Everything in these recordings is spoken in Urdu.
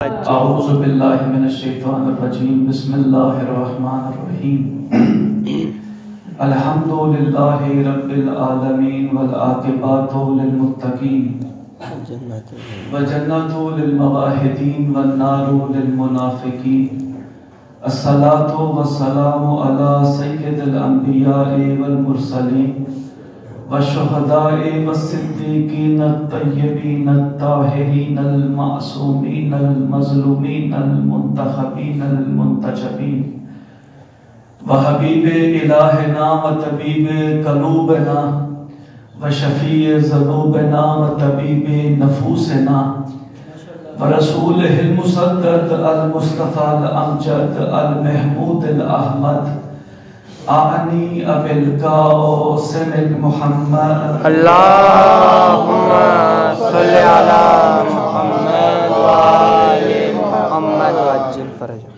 اعوذ باللہ من الشیطان الرجیم بسم اللہ الرحمن الرحیم الحمد للہ رب العالمین والعاقبات للمتقین وجنت للمواحدین والنار للمنافقین الصلاة والسلام علی سید الانبیاء والمرسلین والشہداء والصدیقین الطیبین الطاہرین المعصومین المظلومین المنتخبین المنتجبین وحبیب الہنا وطبیب قلوبنا وشفیع ذنوبنا وطبیب نفوسنا ورسولہ المصدق المصطفى الامجد المحمود الاحمد آنی اب القاسم محمد اللہم صلی علی محمد وآل محمد وعجل فرجہ.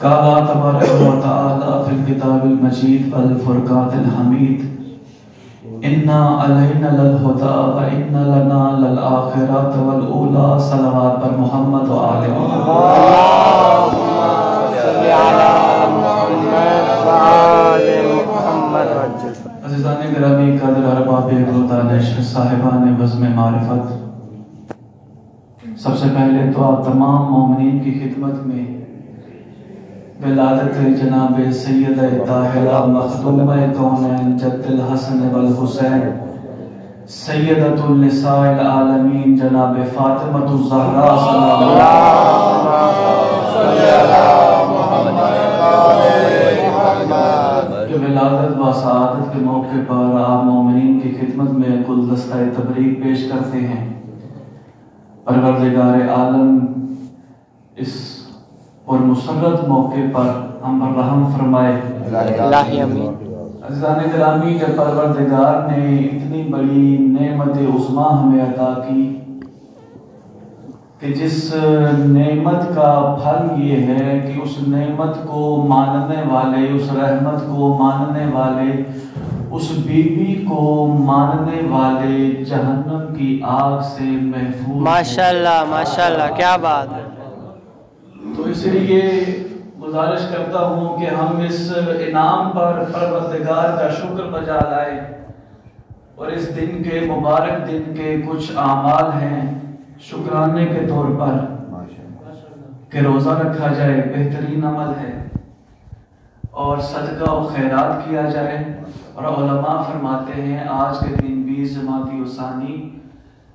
قال تبارک و تعالی فی الکتاب المجید والفرقان الحمید انا علینا للہدی وان لنا للآخرۃ والأولی. صلوات پر محمد و آل محمد. اللہم صلی علی عزیزان گرامی قدر ارباب دانش صاحبان بزم معرفت، سب سے پہلے تو آپ تمام مومنین کی خدمت میں ولادت جناب سید طاہرہ مخدومہ کونین جد الحسن والحسین سیدۃ النساء العالمین جناب فاطمہ الزہرا صلی اللہ کہ ولادت و سعادت کے موقع پر آپ مومنین کی خدمت میں گلدستہ تبریک پیش کرتے ہیں. پروردگار عالم اس اور مسرت موقع پر ہم پر رحم فرمائے. الہی امین. عزیزان گرامی کے پروردگار نے اتنی بڑی نعمت عظمیٰ ہمیں عطا کی کہ جس نعمت کا پھل یہ ہے کہ اس نعمت کو ماننے والے، اس رحمت کو ماننے والے، اس بی بی کو ماننے والے جہنم کی آگ سے محفوظ. ماشاءاللہ ماشاءاللہ، کیا بات ہے. تو اس لیے گزارش کرتا ہوں کہ ہم اس انعام پر پروردگار کا شکر بجا لائیں اور اس دن کے مبارک دن کے کچھ اعمال ہیں شکرانے کے طور پر کہ روزہ رکھا جائے، بہترین عمل ہے، اور صدقہ و خیرات کیا جائے. اور علماء فرماتے ہیں آج کے دن 20 جمادی الثانی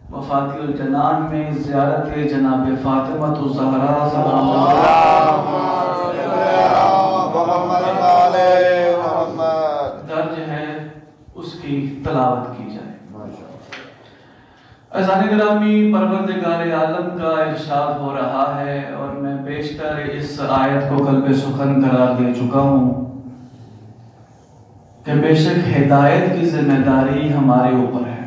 وفاتی الجنان میں زیارت جناب فاطمہ الزہرا سلام درج ہے، اس کی تلاوت کی جائے. عزیزان گرامی، پروردگار عالم کا ارشاد ہو رہا ہے اور میں بیشتر اس آیت کو قلب سخن قرار دے چکا ہوں کہ بے شک ہدایت کی ذمہ داری ہمارے اوپر ہے.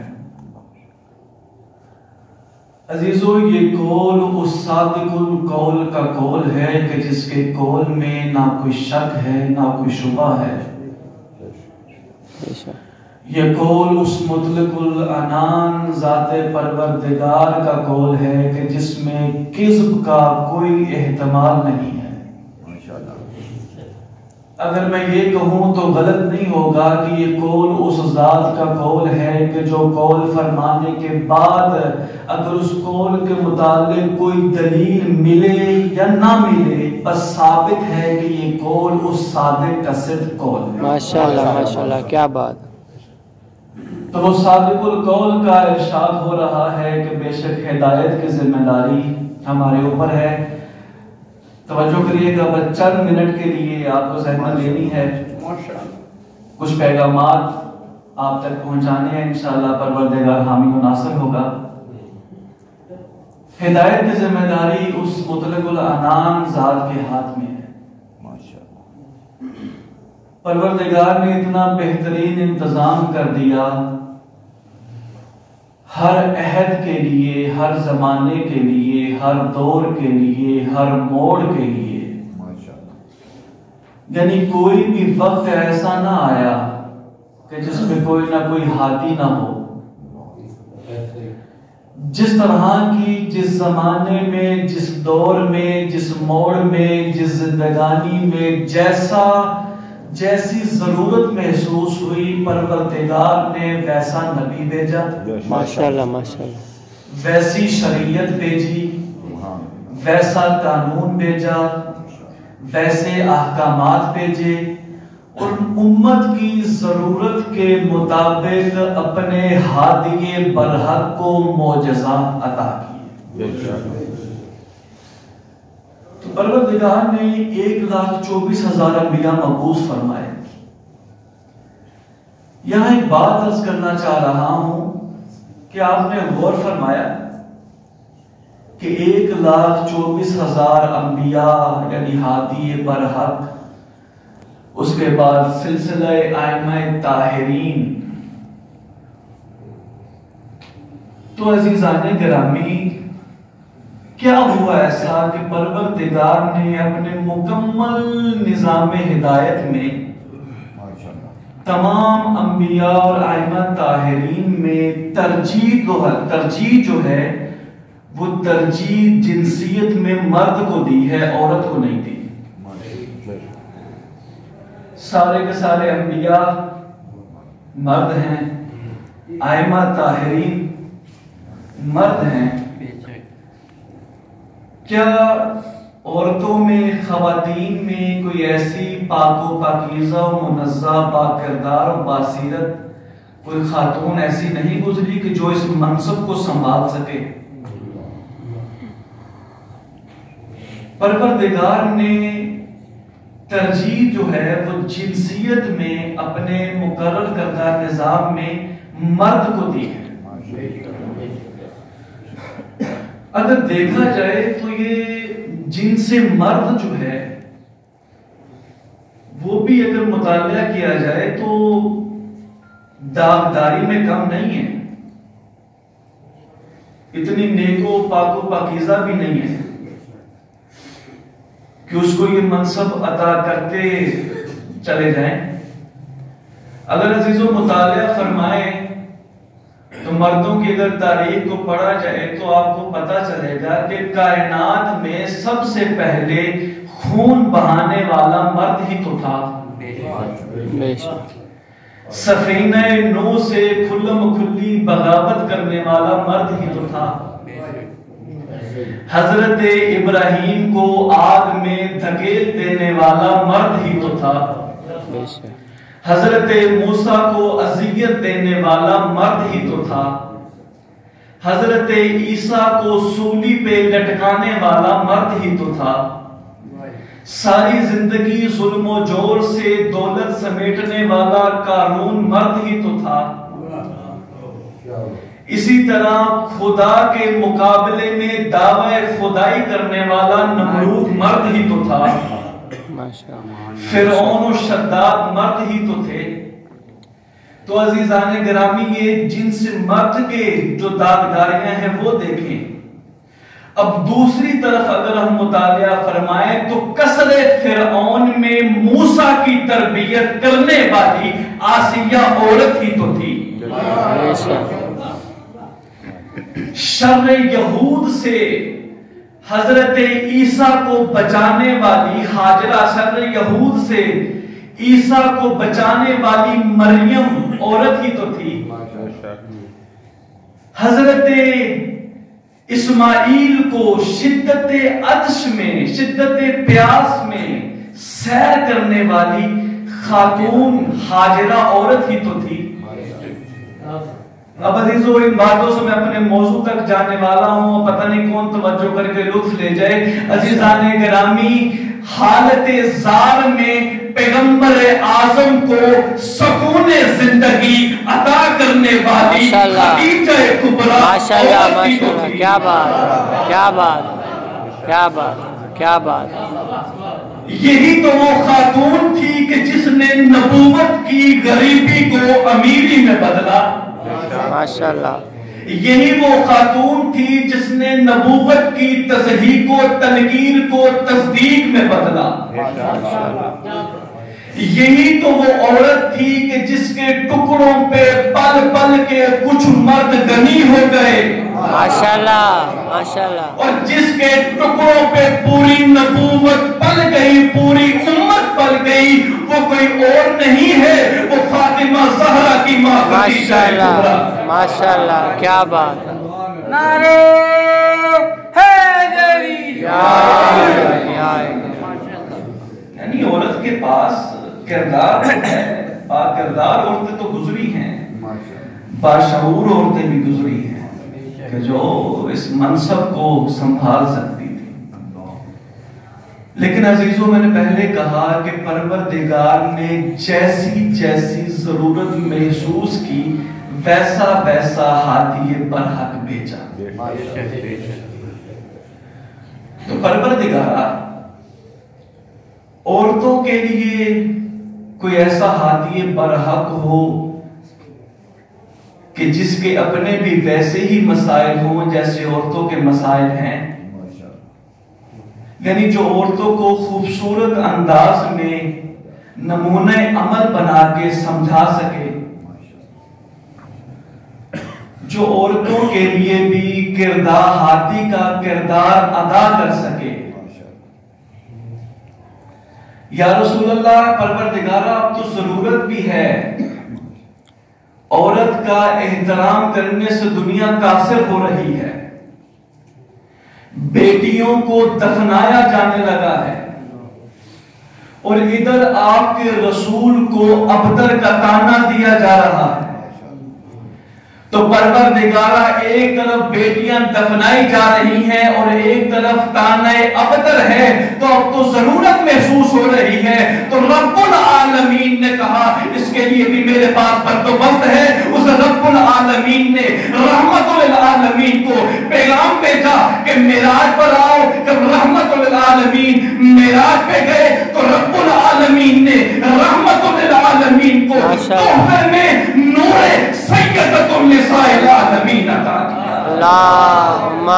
عزیزو، یہ قول اس صادق القول کا قول ہے کہ جس کے قول میں نہ کوئی شک ہے نہ کوئی شبہ ہے. یہ قول اس مطلق العنان ذات پروردگار کا قول ہے کہ جس میں کذب کا کوئی احتمال نہیں ہے. اگر میں یہ کہوں تو غلط نہیں ہوگا کہ یہ قول اس ذات کا قول ہے کہ جو قول فرمانے کے بعد اگر اس قول کے متعلق کوئی دلیل ملے یا نہ ملے بس ثابت ہے کہ یہ قول اس صادق کا صدق قول ہے. ماشاءاللہ ماشاءاللہ، کیا بات. تو وہ صادق القول کا ارشاد ہو رہا ہے کہ بے شک ہدایت کی ذمہ داری ہمارے اوپر ہے. توجہ کریے گا، بس چند منٹ کے لیے آپ کو زحمت لینی ہے، کچھ پیغامات آپ تک پہنچانے ہیں. انشاءاللہ پروردگار حامی و ناصر ہوگا. ہدایت کی ذمہ داری اس مطلق العنان ذات کے ہاتھ میں ہے. پروردگار نے اتنا بہترین انتظام کر دیا ہر عہد کے لیے، ہر زمانے کے لیے، ہر دور کے لیے، ہر موڑ کے لیے. یعنی کوئی بھی وقت ایسا نہ آیا کہ جس میں کوئی نہ کوئی ہادی نہ ہو. جس طرح کی جس زمانے میں، جس دور میں، جس موڑ میں، جس زندگانی میں جیسی ضرورت محسوس ہوئی، پروردگار نے ویسا نبی بھیجا، ماشاءاللہ ماشاءاللہ، ویسی شریعت بھیجی، ویسا قانون بھیجا، ویسے احکامات بھیجے، اور امت کی ضرورت کے مطابق اپنے ہادی برحق کو معجزات عطا کیے۔ تو پروردگار نے 1,24,000 انبیاء مبعوث فرمائے۔ یہاں ایک بات عرض کرنا چاہ رہا ہوں کہ آپ نے غور فرمایا کہ 1,24,000 انبیاء یعنی ہادی برحق، اس کے بعد سلسلہ ائمہ طاہرین۔ تو عزیزان گرامی، کیا ہوا ایسا کہ پروردگار نے اپنے مکمل نظام ہدایت میں تمام انبیاء اور ائمہ طاہرین میں ترجیح جو ہے وہ ترجیح جنسیت میں مرد کو دی ہے، عورت کو نہیں دی۔ سارے کے سارے انبیاء مرد ہیں، ائمہ طاہرین مرد ہیں۔ کیا عورتوں میں، خواتین میں کوئی ایسی پاک و پاکیزہ و منزہ، پاک کردار و باسیرت کوئی خاتون ایسی نہیں گزری کہ جو اس منصب کو سنبھال سکے؟ پروردگار نے ترجیح جو ہے وہ جنسیت میں اپنے مقرر کردہ نظام میں مرد کو دی ہے۔ اگر دیکھا جائے تو یہ جنس مرد جو ہے وہ بھی اگر مطالعہ کیا جائے تو داغداری میں کم نہیں ہے، اتنی نیک و پاک و پاکیزہ بھی نہیں ہے کہ اس کو یہ منصب عطا کرتے چلے جائیں۔ اگر عزیزوں مطالعہ فرمائیں تو مردوں کی اگر تاریخ کو پڑھا جائے تو آپ کو پتا چلے گا کہ کائنات میں سب سے پہلے خون بہانے والا مرد ہی تو تھا۔ سفینہ نوح سے کھلم کھلی بغاوت کرنے والا مرد ہی تو تھا۔ حضرت ابراہیم کو آگ میں دھکیل دینے والا مرد ہی تو تھا۔ حضرت موسیٰ کو اذیت دینے والا مرد ہی تو تھا۔ حضرت عیسیٰ کو سولی پہ لٹکانے والا مرد ہی تو تھا۔ ساری زندگی ظلم و جور سے دولت سمیٹنے والا قارون مرد ہی تو تھا۔ اسی طرح خدا کے مقابلے میں دعوی خدائی کرنے والا نمرود مرد ہی تو تھا۔ فرعون و شداد مرد ہی تو تھے۔ تو عزیزان گرامی، یہ جنس مرد کے جو داغداریاں ہیں وہ دیکھیں۔ اب دوسری طرف اگر ہم مطالعہ فرمائیں تو قصر فرعون میں موسیٰ کی تربیت کرنے والی آسیہ عورت ہی تو تھی۔ شر یہود سے حضرت عیسیٰ کو بچانے والی ہاجرہ، شر یہود سے عیسیٰ کو بچانے والی مریم عورت ہی تو تھی۔ حضرت اسماعیل کو شدت عطش میں، شدت پیاس میں سیر کرنے والی خاتون ہاجرہ عورت ہی تو تھی۔ اب عزیزو، ان باتوں سے میں اپنے موضوع تک جانے والا ہوں، پتہ نہیں کون توجہ کر کے لطف لے جائے۔ عزیزان گرامی، حالت زار میں پیغمبر اعظم کو سکون زندگی عطا کرنے والی خدیجہ کبریٰ، ماشاءاللہ ماشاءاللہ، کیا بات کیا بات کیا بات کیا بات۔ یہی تو وہ خاتون تھی کہ جس نے نبوت کی غریبی کو امیری میں بدلا۔ ماشاءاللہ، یہی وہ خاتون تھی جس نے نبوت کی تضحیق و تنکیر کو تصدیق میں بدلا۔ یہی تو وہ عورت تھی کہ جس کے ٹکڑوں پہ پل پل کے کچھ مرد غنی ہو گئے، ماشاءاللہ ماشاءاللہ، اور جس کے ٹکڑوں پہ پوری نبوت پل گئی، پوری امت پل گئی، وہ کوئی اور نہیں ہے، وہ فاطمہ زہرا کی ماں ماشاءاللہ ماشاءاللہ، کیا بات ہے، نعرہ حیدری، یعنی عورت کے پاس کردار ہے، با کردار عورتیں تو گزری ہیں، باشعور عورتیں بھی گزری ہیں کہ جو اس منصب کو سنبھال سکتی تھی، لیکن عزیزوں میں نے پہلے کہا کہ پروردگار نے جیسی جیسی ضرورت محسوس کی ویسا ویسا ہاتھی برحق بھیجا۔ تو پروردگار عورتوں کے لیے کوئی ایسا ہادی برحق ہو کہ جس کے اپنے بھی ویسے ہی مسائل ہوں جیسے عورتوں کے مسائل ہیں، یعنی جو عورتوں کو خوبصورت انداز میں نمونہ عمل بنا کے سمجھا سکے، جو عورتوں کے لیے بھی کردار ہاتھی کا کردار ادا کر سکے۔ یا رسول اللہ، پروردگارہ اب تو ضرورت بھی ہے، عورت کا احترام کرنے سے دنیا قاصر ہو رہی ہے، بیٹیوں کو دفنایا جانے لگا ہے، اور ادھر آپ کے رسول کو ابتر کا تانا دیا جا رہا ہے۔ تو پروردگارہ ایک طرف بیٹیاں دفنائی جا رہی ہیں اور ایک طرف تانے ابتر ہے، تو اب تو ضرورت محسوس ہو رہی ہے، تو رب العالمین نے کہا اس کے لیے بھی میرے پاس بندوبست ہے۔ اس رب العالمین نے رحمت للعالمین کو پیغام بھیجا کہ معراج پر آؤ۔ جب رحمت للعالمین معراج پہ گئے تو رب العالمین نے رحمت للعالمین کو تحفے میں نور سیدۃ النساء العالمین عطا کیا۔ اللہم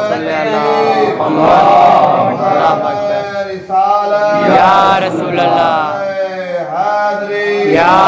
صلی اللہ محمد یا رسول اللہ، یا